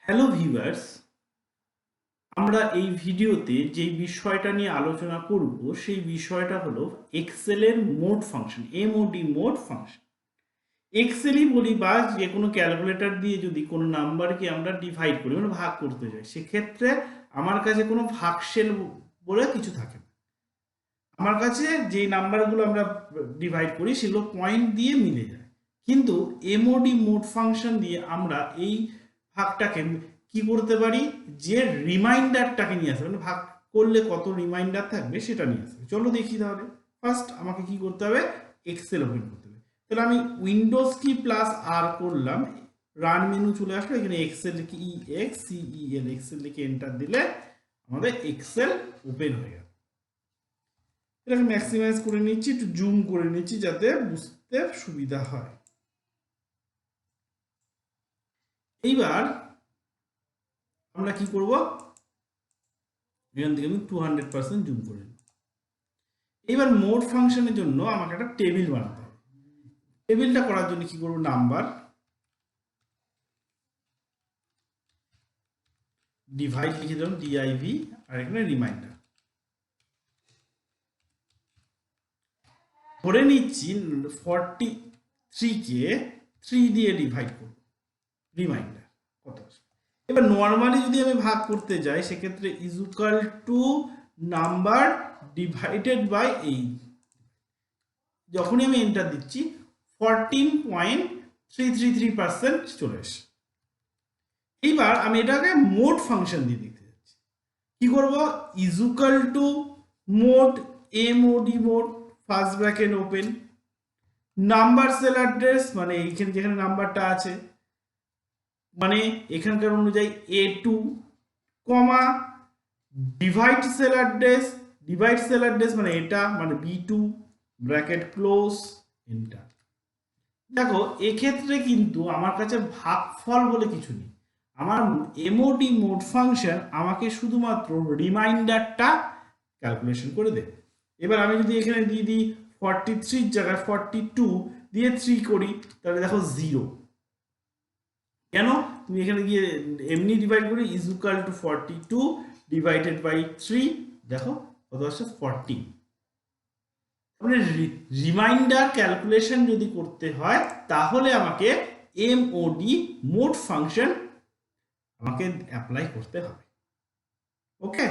Hello viewers, আমরা এই ভিডিওতে যে বিষয়টা নিয়ে আলোচনা করব সেই বিষয়টা হলো এক্সেলের mode function, MOD mode function. এক্সেলই বলি বা যে কোনো ক্যালকুলেটর দিয়ে যদি কোনো নাম্বারকে আমরা ডিভাইড করি মানে ভাগ করতে যাই, সেক্ষেত্রে আমার কাছে কোনো ভাগশেল বলে কিছু থাকে না। আমার কাছে যে নাম্বারগুলো আমরা ডিভাইড করি সেগুলো পয়েন্ট দিয়ে মিলে যায়, কিন্তু এমওডি মোড ফাংশন দিয়ে আমরা এই ভাগটাকে কি করতে পারি, যে রিমাইন্ডারটাকে নিয়ে আসবে, মানে ভাগ করলে কত রিমাইন্ডার থাকবে সেটা নিয়ে আসবে। চলো দেখি তাহলে। ফার্স্ট আমাকে কি করতে হবে, এক্সেল ওপেন করতে হবে। তাহলে আমি উইন্ডোজ কি প্লাস আর করলাম, রান মেনু চলে আসলো, এখানে এক্সেল কি EXCEL এক্সেল লিখে এন্টার দিলে আমাদের এক্সেল ওপেন হয়ে গেল। এটাকে ম্যাক্সিমাইজ করে নিচ্ছি, একটু জুম করে নিচ্ছি যাতে বুঝতে সুবিধা হয়। এইবার আমরা কি করব, এখান থেকে আমি 200% জুম করে নিই। এইবার মোড ফাংশনের জন্য আমাকে একটা টেবিল বানাতে হবে। টেবিলটা করার জন্য কি করব, নাম্বার ডিভাইড লিখে দিলাম DIV, আর এখানে রিমাইন্ডার ধরে নিচ্ছি। 43কে 3 দিয়ে ডিভাইড করব, রিমাইন্ডার কত আসবে। এবার নর্মালি যদি আমি ভাগ করতে যাই সেক্ষেত্রে is equal to number divided by এই, যখনই আমি এন্টার দিচ্ছি 14.333% চলে আসে। এইবার আমি এটাকে মোড ফাংশন দিয়ে দিতে যাচ্ছি। কি করব, is equal two mode MOD mode first bracket open, number sell address মানে এইখানে যেখানে নাম্বারটা আছে মানে এখানকার অনুযায়ী A2, কমা ডিভাইড সেল অ্যাড্রেস মানে এটা মানে B2, ব্র্যাকেট ক্লোজ, এন্টার। দেখো এক্ষেত্রে কিন্তু আমার কাছে ভাগফল বলে কিছু নেই, আমার এমওডি মোড ফাংশন আমাকে শুধুমাত্র রিমাইন্ডারটা ক্যালকুলেশন করে দেবে। এবার আমি যদি এখানে দিয়ে দিই 43 জায়গায় 42 দিয়ে 3 করি, তাহলে দেখো 0। কেন, তুমি এখানে গিয়ে এমনি ডিভাইড করি, is equal to 42 divided by 3, দেখো কত আসছে 40। মানে রিমাইন্ডার ক্যালকুলেশন যদি করতে হয় তাহলে আমাকে এমওডি মোড ফাংশন আমাকে অ্যাপ্লাই করতে হবে। ওকে।